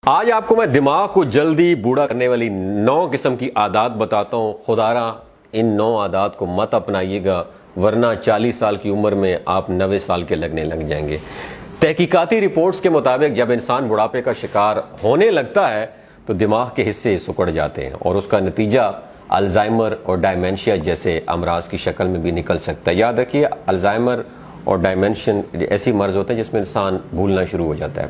آج آپ کو میں دماغ کو جلدی بوڑھا کرنے والی 9 قسم کی عادات بتاتا ہوں. خدارا ان 9 عادات کو مت اپنائیے گا ورنہ 40 سال کی عمر میں آپ 90 سال کے لگنے لگ جائیں گے. تحقیقاتی رپورٹس کے مطابق جب انسان بڑھاپے کا شکار ہونے لگتا ہے تو دماغ کے حصے سکڑ جاتے ہیں اور اس کا نتیجہ الزائمر اور ڈائمینشیا جیسے امراض کی شکل میں بھی نکل سکتا ہے. یاد رکھیے الزائمر اور ڈائمینشن ایسی مرض ہوتے ہیں جس میں انسان بھولنا شروع ہو جاتا ہے.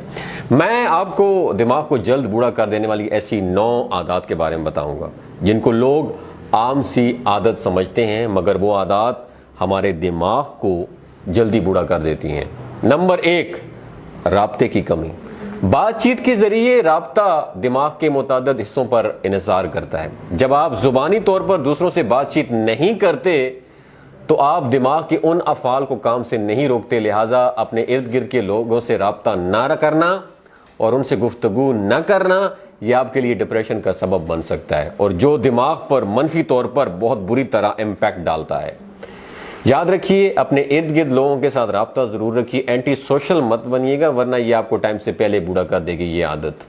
میں آپ کو دماغ کو جلد بوڑھا کر دینے والی ایسی 9 عادات کے بارے میں بتاؤں گا جن کو لوگ عام سی عادت سمجھتے ہیں مگر وہ عادات ہمارے دماغ کو جلدی بوڑھا کر دیتی ہیں. نمبر 1، رابطے کی کمی. بات چیت کے ذریعے رابطہ دماغ کے متعدد حصوں پر انحصار کرتا ہے. جب آپ زبانی طور پر دوسروں سے بات چیت نہیں کرتے تو آپ دماغ کے ان افعال کو کام سے نہیں روکتے، لہٰذا اپنے ارد گرد کے لوگوں سے رابطہ نہ کرنا اور ان سے گفتگو نہ کرنا یہ آپ کے لیے ڈپریشن کا سبب بن سکتا ہے اور جو دماغ پر منفی طور پر بہت بری طرح امپیکٹ ڈالتا ہے. یاد رکھیے اپنے ارد گرد لوگوں کے ساتھ رابطہ ضرور رکھیے، اینٹی سوشل مت بنیے گا ورنہ یہ آپ کو ٹائم سے پہلے بوڑھا کر دے گی یہ عادت.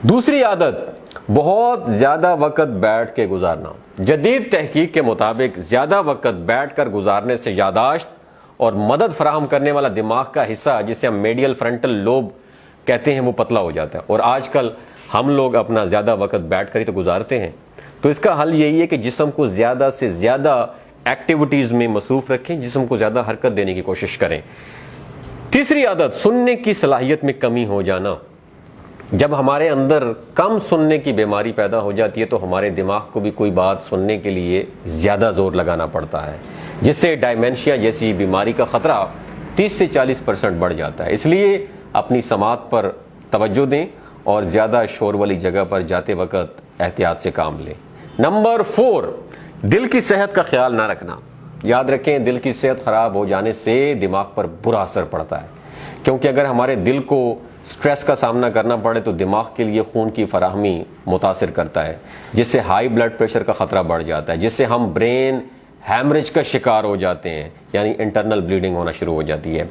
دوسری عادت، بہت زیادہ وقت بیٹھ کے گزارنا. جدید تحقیق کے مطابق زیادہ وقت بیٹھ کر گزارنے سے یادداشت اور مدد فراہم کرنے والا دماغ کا حصہ جسے ہم میڈیل فرنٹل لوب کہتے ہیں وہ پتلا ہو جاتا ہے. اور آج کل ہم لوگ اپنا زیادہ وقت بیٹھ کر ہی تو گزارتے ہیں. تو اس کا حل یہی ہے کہ جسم کو زیادہ سے زیادہ ایکٹیویٹیز میں مصروف رکھیں، جسم کو زیادہ حرکت دینے کی کوشش کریں. تیسری عادت، سننے کی صلاحیت میں کمی ہو جانا. جب ہمارے اندر کم سننے کی بیماری پیدا ہو جاتی ہے تو ہمارے دماغ کو بھی کوئی بات سننے کے لیے زیادہ زور لگانا پڑتا ہے جس سے ڈائمینشیا جیسی بیماری کا خطرہ 30 سے 40% بڑھ جاتا ہے. اس لیے اپنی سماعت پر توجہ دیں اور زیادہ شور والی جگہ پر جاتے وقت احتیاط سے کام لیں. نمبر 4، دل کی صحت کا خیال نہ رکھنا. یاد رکھیں دل کی صحت خراب ہو جانے سے دماغ پر برا اثر پڑتا ہے کیونکہ اگر ہمارے دل کو سٹریس کا سامنا کرنا پڑے تو دماغ کے لیے خون کی فراہمی متاثر کرتا ہے جس سے ہائی بلڈ پریشر کا خطرہ بڑھ جاتا ہے، جس سے ہم برین ہیمریج کا شکار ہو جاتے ہیں یعنی انٹرنل بلیڈنگ ہونا شروع ہو جاتی ہے.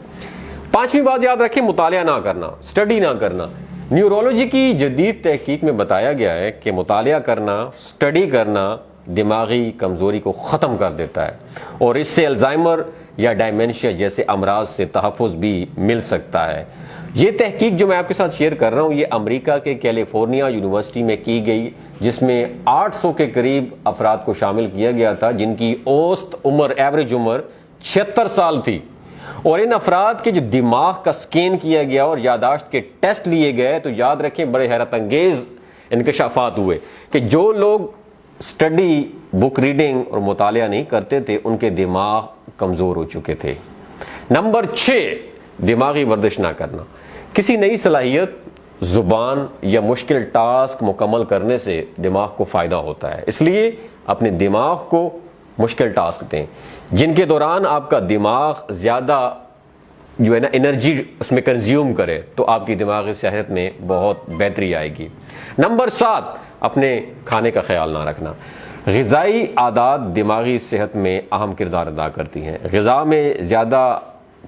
5ویں بات یاد رکھیں، مطالعہ نہ کرنا، اسٹڈی نہ کرنا. نیورولوجی کی جدید تحقیق میں بتایا گیا ہے کہ مطالعہ کرنا، اسٹڈی کرنا دماغی کمزوری کو ختم کر دیتا ہے اور اس سے الزائمر یا ڈائمینشیا جیسے امراض سے تحفظ بھی مل سکتا ہے. یہ تحقیق جو میں آپ کے ساتھ شیئر کر رہا ہوں یہ امریکہ کے کیلیفورنیا یونیورسٹی میں کی گئی جس میں 800 کے قریب افراد کو شامل کیا گیا تھا جن کی اوسط عمر ایوریج عمر 76 سال تھی. اور ان افراد کے جو دماغ کا سکین کیا گیا اور یادداشت کے ٹیسٹ لیے گئے تو یاد رکھیں بڑے حیرت انگیز انکشافات ہوئے کہ جو لوگ اسٹڈی، بک ریڈنگ اور مطالعہ نہیں کرتے تھے ان کے دماغ کمزور ہو چکے تھے. نمبر 6، دماغی ورزش نہ کرنا. کسی نئی صلاحیت، زبان یا مشکل ٹاسک مکمل کرنے سے دماغ کو فائدہ ہوتا ہے، اس لیے اپنے دماغ کو مشکل ٹاسک دیں جن کے دوران آپ کا دماغ زیادہ جو ہے نا انرجی اس میں کنزیوم کرے تو آپ کی دماغی صحت میں بہت بہتری آئے گی. نمبر 7، اپنے کھانے کا خیال نہ رکھنا. غذائی عادات دماغی صحت میں اہم کردار ادا کرتی ہیں. غذا میں زیادہ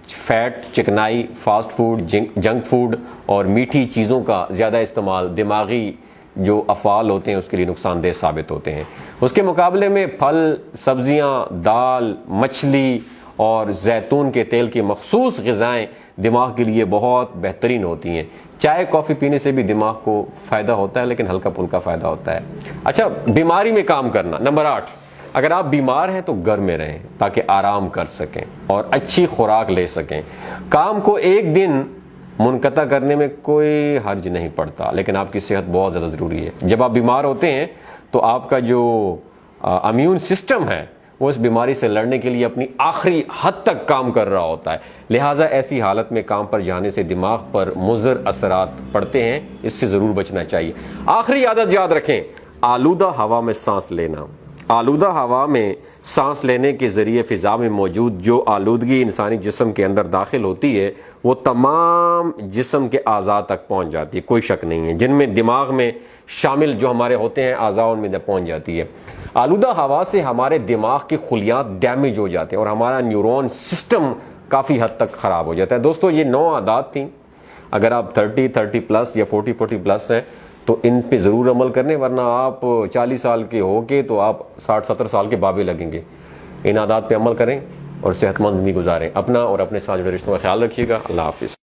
فیٹ، چکنائی، فاسٹ فوڈ، جنک فوڈ اور میٹھی چیزوں کا زیادہ استعمال دماغی جو افعال ہوتے ہیں اس کے لیے نقصان دہ ثابت ہوتے ہیں. اس کے مقابلے میں پھل، سبزیاں، دال، مچھلی اور زیتون کے تیل کی مخصوص غذائیں دماغ کے لیے بہت بہترین ہوتی ہیں. چائے کافی پینے سے بھی دماغ کو فائدہ ہوتا ہے لیکن ہلکا پھلکا فائدہ ہوتا ہے. اچھا، بیماری میں کام کرنا. نمبر 8، اگر آپ بیمار ہیں تو گھر میں رہیں تاکہ آرام کر سکیں اور اچھی خوراک لے سکیں. کام کو ایک دن منقطع کرنے میں کوئی حرج نہیں پڑتا لیکن آپ کی صحت بہت زیادہ ضروری ہے. جب آپ بیمار ہوتے ہیں تو آپ کا جو امیون سسٹم ہے وہ اس بیماری سے لڑنے کے لیے اپنی آخری حد تک کام کر رہا ہوتا ہے، لہٰذا ایسی حالت میں کام پر جانے سے دماغ پر مضر اثرات پڑتے ہیں، اس سے ضرور بچنا چاہیے. آخری عادت یاد رکھیں، آلودہ ہوا میں سانس لینا. آلودہ ہوا میں سانس لینے کے ذریعے فضا میں موجود جو آلودگی انسانی جسم کے اندر داخل ہوتی ہے وہ تمام جسم کے اعضاء تک پہنچ جاتی ہے، کوئی شک نہیں ہے، جن میں دماغ میں شامل جو ہمارے ہوتے ہیں اعضاء ان میں پہنچ جاتی ہے. آلودہ ہوا سے ہمارے دماغ کی خلیات ڈیمیج ہو جاتے ہیں اور ہمارا نیورون سسٹم کافی حد تک خراب ہو جاتا ہے. دوستو یہ 9 عادات تھیں. اگر آپ 30 پلس یا 40 پلس ہیں تو ان پہ ضرور عمل کریں، ورنہ آپ 40 سال کے ہو کے تو آپ 60-70 سال کے بابے لگیں گے۔ ان عادات پہ عمل کریں اور صحت مند زندگی گزاریں۔ اپنا اور اپنے ساتھ جڑے رشتوں کا خیال رکھیے گا۔ اللہ حافظ۔